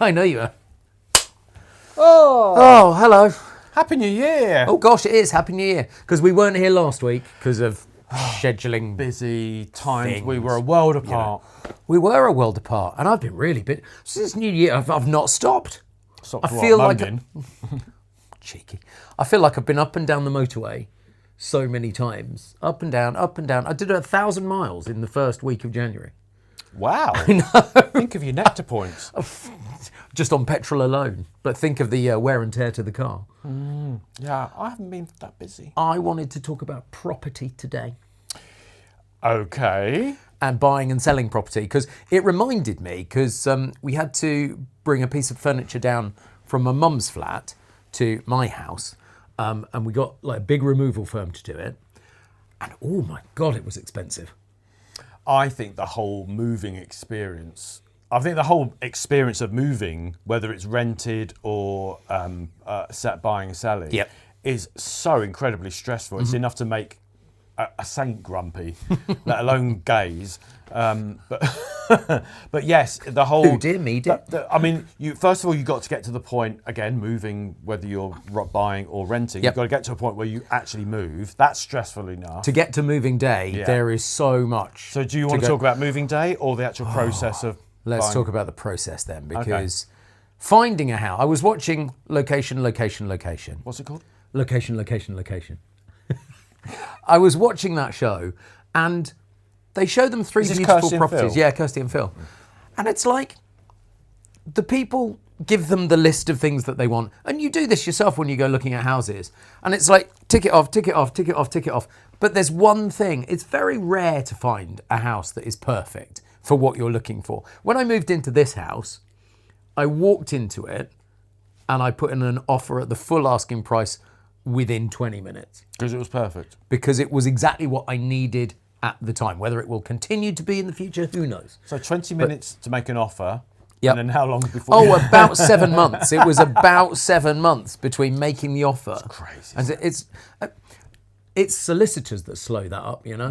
I know you are. Oh, hello. Happy New Year. Oh, gosh, it is. Happy New Year. Because we weren't here last week because of scheduling. Busy times. Things, we were a world apart. We were a world apart. And I've been really busy. Since New Year, I've not stopped. Stop I for what, feel like... moaning? Cheeky. I feel like I've been up and down the motorway so many times. Up and down, up and down. I did 1,000 miles in the first week of January. Wow. Think of your nectar points. Just on petrol alone. But think of the wear and tear to the car. Yeah, I haven't been that busy. I wanted to talk about property today. Okay. And buying and selling property, because it reminded me, because we had to bring a piece of furniture down from my mum's flat to my house, and we got like a big removal firm to do it, and oh my God, it was expensive. I think the whole moving experience, of moving, whether it's rented or buying and selling, Yep. is so incredibly stressful. It's enough to make a saint grumpy, let alone gaze. But yes, the whole... Who dear me did. I mean, first of all, you've got to get to the point, again, moving, whether you're buying or renting, Yep. you've got to get to a point where you actually move. That's stressful enough. To get to moving day, Yeah. there is so much. So do you want to talk about moving day or the actual process of Let's buying? talk about the process then, because finding a house, I was watching Location. What's it called? Location. I was watching that show, and they show them three Is this beautiful Kirsty and properties. Phil? Yeah, Kirsty and Phil. And it's like, the people give them the list of things that they want. And you do this yourself when you go looking at houses. And it's like, tick it off, tick it off, tick it off, tick it off. But there's one thing. It's very rare to find a house that is perfect for what you're looking for. When I moved into this house, I walked into it and I put in an offer at the full asking price within 20 minutes. Because it was perfect. Because it was exactly what I needed at the time. Whether it will continue to be in the future, who knows? So 20 minutes to make an offer. Yep. And then how long before? Oh, about 7 months. It was about 7 months between making the offer. That's crazy. And it's solicitors that slow that up, you know?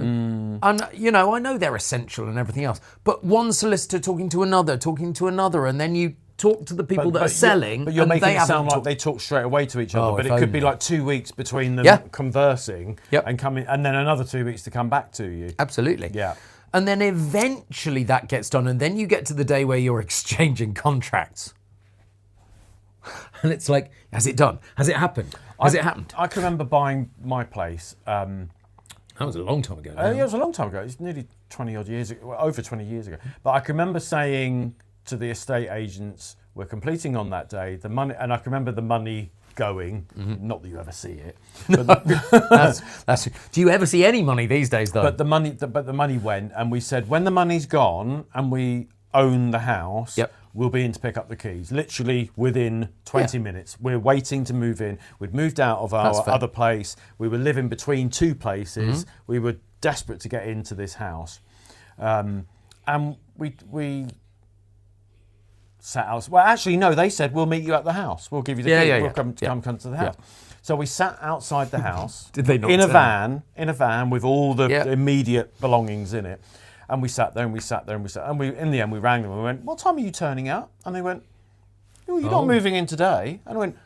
And, you know, I know they're essential and everything else, but one solicitor talking to another, and then you talk to the people that are selling. But you're and making they it sound haven't like they talk straight away to each other. Oh, But if it could be only. like 2 weeks between them conversing Yep. and coming, and then another 2 weeks to come back to you. Absolutely. Yeah. And then eventually that gets done, and then you get to the day where you're exchanging contracts. And it's like, has it done? Has it happened? Has it happened? I can remember buying my place. That was a long time ago. now. Yeah, it was a long time ago. It's nearly 20 odd years ago, well, over 20 years ago. But I can remember saying to the estate agents, we're completing on that day, the money, and I can remember the money going, not that you ever see it. But Do you ever see any money these days, though? But the money went, and we said, when the money's gone and we own the house, Yep. we'll be in to pick up the keys. Literally within 20 minutes. We're waiting to move in. We'd moved out of That's our fair. other place. We were living between two places. We were desperate to get into this house. And we sat out. Well, actually, no, they said, we'll meet you at the house. We'll give you the key. We'll come to the house. So we sat outside the house. Did they not in tell a van with all the Yeah. immediate belongings in it. And we sat there and we sat there and we sat. And in the end, we rang them and we went, what time are you turning out? And they went, oh, you're not moving in today. And I went,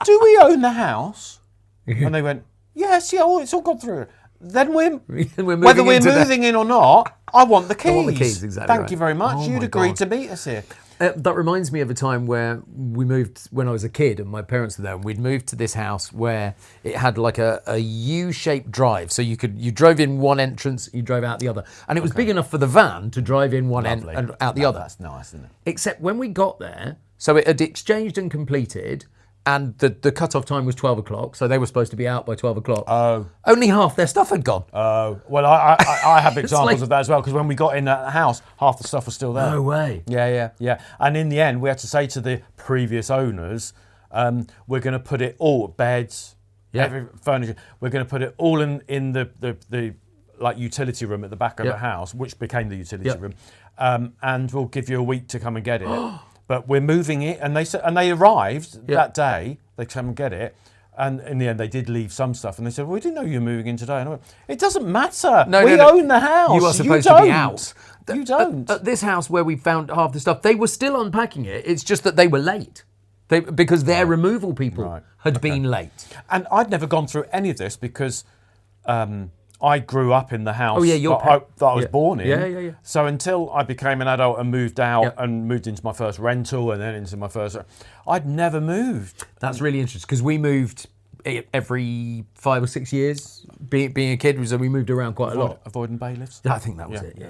do we own the house? And they went, yes, it's all gone through. Then whether we're moving in or not, I want the keys. I want the keys, exactly Thank right. you very much. Oh You'd my agreed God. to meet us here. That reminds me of a time where we moved when I was a kid and my parents were there, and we'd moved to this house where it had like a U-shaped drive. So you drove in one entrance, you drove out the other. And it was big enough for the van to drive in one end and out the other. That's nice, isn't it? Except when we got there, so it had exchanged and completed, and the cut-off time was 12 o'clock, so they were supposed to be out by 12 o'clock. Oh. Only half their stuff had gone. Oh. Well, I have examples like- of that as well, because when we got in that house, half the stuff was still there. No way. Yeah. And in the end, we had to say to the previous owners, we're going to put it all, beds, every furniture, we're going to put it all in the like utility room at the back of the house, which became the utility room, and we'll give you a week to come and get it. But we're moving it, and they arrived that day. They come and get it, and in the end, they did leave some stuff. And they said, "Well, we didn't know you were moving in today." And I went, "It doesn't matter. We own the house. You are supposed to be out. You don't. At this house where we found half the stuff, they were still unpacking it. It's just that they were late. Because their removal people had been late. And I'd never gone through any of this because I grew up in the house that I was born in. Yeah. So until I became an adult and moved out and moved into my first rental and then into my first... I'd never moved. That's really interesting because we moved every 5 or 6 years. Being a kid, so we moved around quite a lot. Avoiding bailiffs? I think that was it, yeah.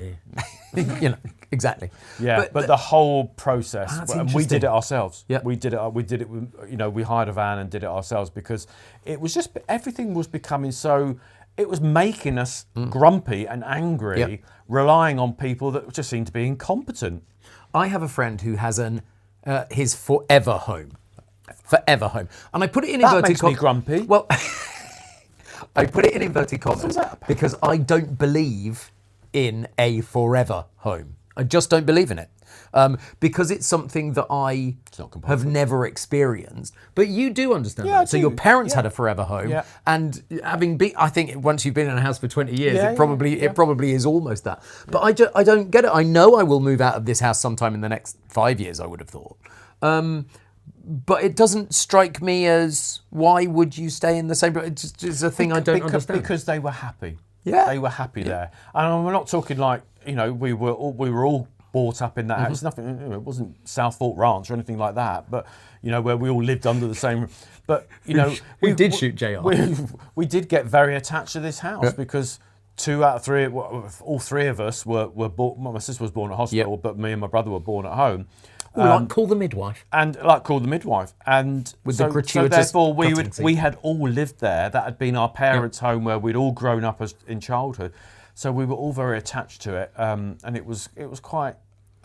Exactly. Yeah, but the whole process, we did it ourselves. Yeah. We did it, we hired a van and did it ourselves because it was just, everything was becoming so, it was making us grumpy and angry, relying on people that just seemed to be incompetent. I have a friend who has his forever home. Forever home. And I put it in inverted commas. That makes me grumpy. Well, I put it in inverted commas because I don't believe in a forever home. I just don't believe in it. Because it's something that I have never experienced. But you do understand that. So your parents had a forever home. Yeah. And having been, I think once you've been in a house for 20 years, it probably is almost that. But I don't get it. I know I will move out of this house sometime in the next 5 years, I would have thought. But it doesn't strike me as, why would you stay in the same... It's a thing I don't understand. Because they were happy. Yeah. They were happy there. And we're not talking like, we were all brought up in that house. Nothing, it wasn't Southport Ranch or anything like that, but, where we all lived under the same... But, we did shoot JR. We did get very attached to this house because 2 out of 3, all 3 of us were born... My sister was born at hospital, but me and my brother were born at home. Call the midwife. And call the midwife. And with the gratuitous so therefore we had all lived there. That had been our parents' home where we'd all grown up in childhood. So we were all very attached to it. And it was quite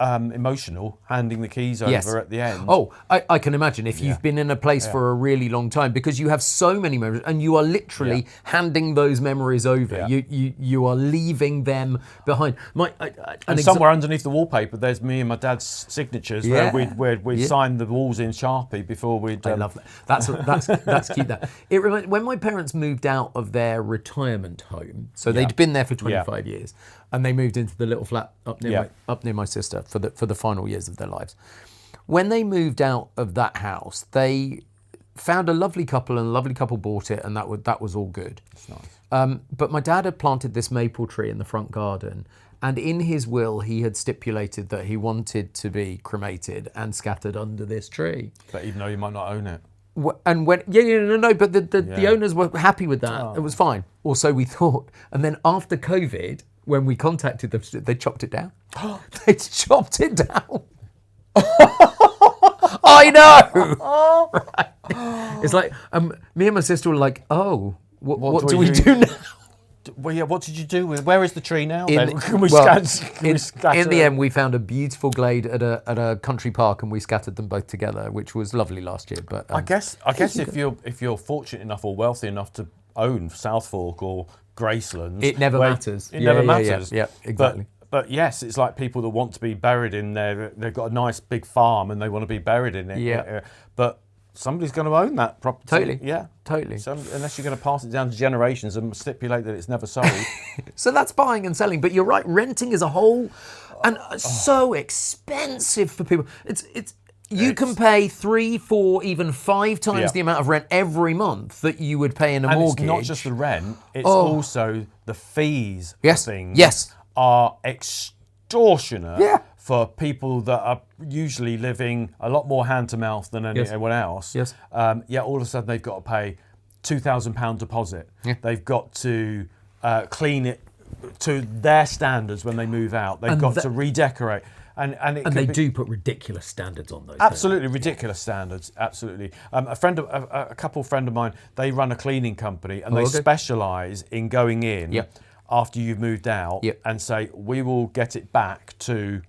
emotional handing the keys over at the end. Oh, I can imagine if you've been in a place for a really long time because you have so many memories and you are literally handing those memories over. You are leaving them behind. And somewhere underneath the wallpaper, there's me and my dad's signatures where we'd signed the walls in Sharpie before we'd... I love that. That's cute. When my parents moved out of their retirement home, so they'd been there for 25 years, and they moved into the little flat up near my sister for the final years of their lives. When they moved out of that house, they found a lovely couple, and a lovely couple bought it, and that was all good. That's nice. But my dad had planted this maple tree in the front garden, and in his will he had stipulated that he wanted to be cremated and scattered under this tree. But even though you might not own it. And when but the owners were happy with that. It was fine. Or so we thought. And then after COVID, when we contacted them, they chopped it down. They chopped it down. I know. Right. It's like me and my sister were like, "Oh, what do we do now?" Well, yeah. What did you do with? Where is the tree now? In the end, we found a beautiful glade at a country park, and we scattered them both together, which was lovely last year. But I guess if you're fortunate enough or wealthy enough to own Southfork or Gracelands, it never matters. It never matters. Yeah, exactly. But yes, it's like people that want to be buried in there. They've got a nice big farm and they want to be buried in it. Yeah. But somebody's going to own that property. Totally. Yeah. Totally. So unless you're going to pass it down to generations and stipulate that it's never sold. So that's buying and selling. But you're right, renting as a whole, and so expensive for people. You can pay 3, 4, even 5 times the amount of rent every month that you would pay in a mortgage. It's not just the rent, it's also the fees for things. Yes. Are extortionate for people that are usually living a lot more hand to mouth than anyone else. Yes. All of a sudden they've got to pay £2,000 deposit. Yeah. They've got to clean it to their standards when they move out. They've got to redecorate. And they do put ridiculous standards on those. Absolutely ridiculous standards. Absolutely. A couple friend of mine, they run a cleaning company and they specialise in going in after you've moved out and say, we will get it back to.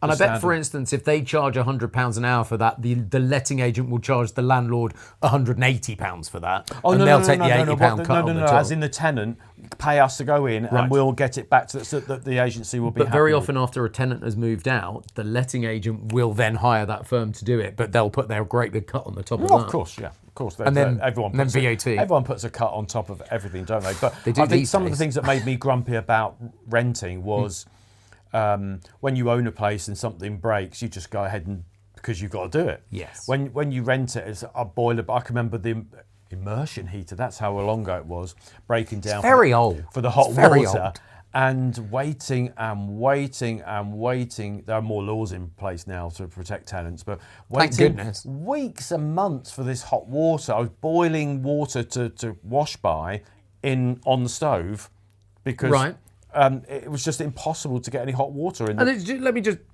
And I bet, for instance, if they charge £100 an hour for that, the letting agent will charge the landlord £180 for that. Oh, and no, they'll no, take no, the no, £80 cut on the top. As in the tenant, pay us to go in and we'll get it back so that the agency will be happy. But very often after a tenant has moved out, the letting agent will then hire that firm to do it, but they'll put their great big cut on the top of that. Of course, yeah. Of course. And then VAT. Everyone puts a cut on top of everything, don't they? But they do I think some of the things that made me grumpy about renting was... when you own a place and something breaks, you just go ahead and because you've got to do it. Yes. When you rent it, it's a boiler. I can remember the immersion heater. That's how long ago it was breaking down. It's very old for the hot It's very water. old. And waiting and waiting and waiting. There are more laws in place now to protect tenants, but Thank waiting goodness. weeks and months for this hot water. I was boiling water to wash by on the stove because Right. It was just impossible to get any hot water in. And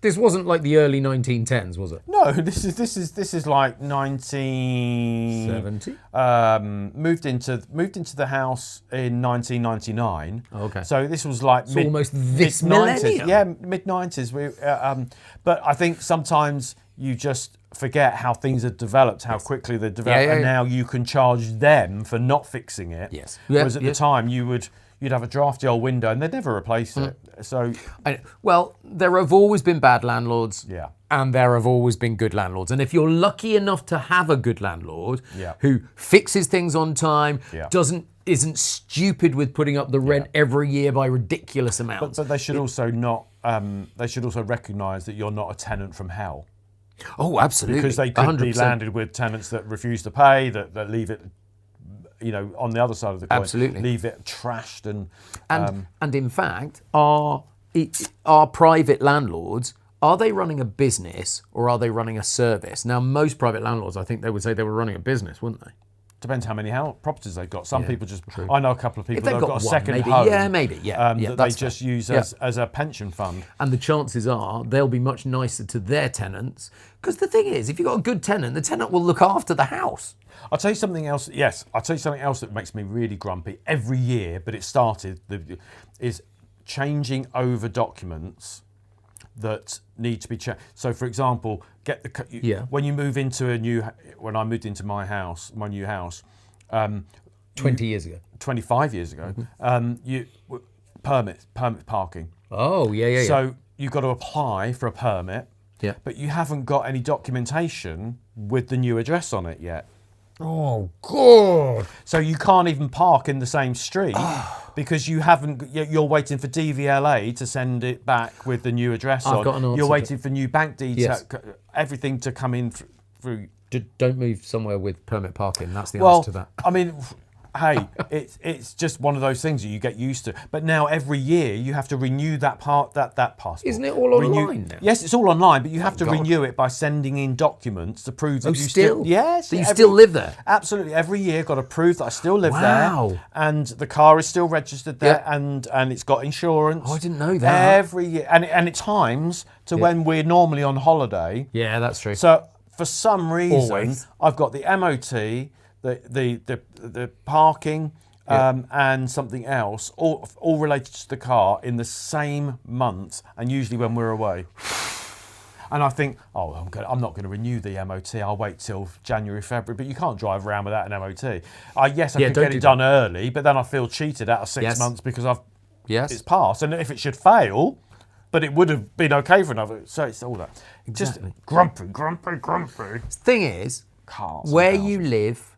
this wasn't like the early 1910s, was it? No, this is like 70? Moved into the house in 1999. Okay. So this was like Almost this mid-90s. millennium. Yeah, mid-90s. But I think sometimes you just forget how things have developed, how quickly they've developed, and now you can charge them for not fixing it. Yes. Whereas at the time you'd have a drafty old window and they'd never replace it. So Well, there have always been bad landlords. Yeah. And there have always been good landlords. And if you're lucky enough to have a good landlord Yeah. who fixes things on time, Yeah. isn't stupid with putting up the rent every year by ridiculous amounts. but they should also not. They should also recognise that you're not a tenant from hell. Oh, absolutely. Because they could 100%. be landed with tenants that refuse to pay, that leave it, on the other side of the coin, Absolutely. leave it trashed and in fact, are private landlords, are they running a business or are they running a service? Now, most private landlords, I think they would say they were running a business, wouldn't they? depends how many properties they've got. Some people just. I know a couple of people they've that have got a one, second maybe. home. Yeah, maybe. Yeah, that they that's just fair. use Yeah. as a pension fund. And the chances are they'll be much nicer to their tenants. Because the thing is, if you've got a good tenant, the tenant will look after the house. I'll tell you something else. Yes, I'll tell you something else that makes me really grumpy every year. But it started is changing over documents that need to be checked. So, for example, when you move into when I moved into my new house, 20 years ago. 25 years ago, permit parking. Oh, yeah. So you've got to apply for a permit. Yeah. But you haven't got any documentation with the new address on it yet. Oh, God. So you can't even park in the same street because you haven't. You're waiting for DVLA to send it back with the new address I've on. got an answer You're waiting for new bank details, Yes. everything to come in through. Don't move somewhere with permit parking. That's the answer to that. I mean, hey, it's just one of those things that you get used to. But now every year you have to renew that passport. Isn't it all online now? Yes, it's all online, but you have to God. renew it by sending in documents to prove that you still? Yes. So you still live there? Absolutely. Every year, got to prove that I still live Wow. there, and the car is still registered there, and it's got insurance. Oh, I didn't know that. Every year, and it times to when we're normally on holiday. Yeah, that's true. So for some reason, Always. I've got the MOT, the parking, and something else, all related to the car in the same month, and usually when we're away. And I think, I'm not going to renew the MOT. I'll wait till January, February. But you can't drive around without an MOT. I could get it done early, but then I feel cheated out of 6 months because it's passed. And if it should fail, but it would have been okay for another. So it's all that. Exactly. Just grumpy. Thing is, Cars where and you live,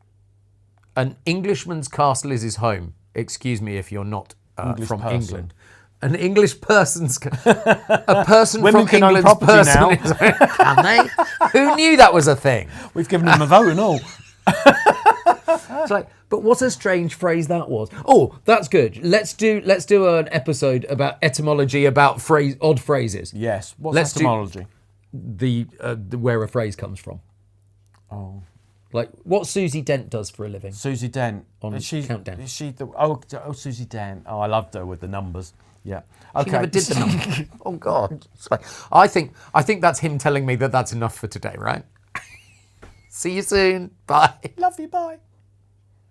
an Englishman's castle is his home. Excuse me if you're not English from person. England. An English person's... a person Women from can own England's property person now. is... Can they? Who knew that was a thing? We've given them a vote and all. It's like, but what a strange phrase that was. Oh, that's good. Let's do an episode about etymology, about odd phrases. Yes. What's Let's do- etymology? The where a phrase comes from. Oh. Like what Susie Dent does for a living. Susie Dent. On Countdown. Is she Susie Dent. Oh, I loved her with the numbers. Yeah. Okay. She never did the number. Oh God. It's like, I think that's him telling me that that's enough for today, right? See you soon. Bye. Love you. Bye.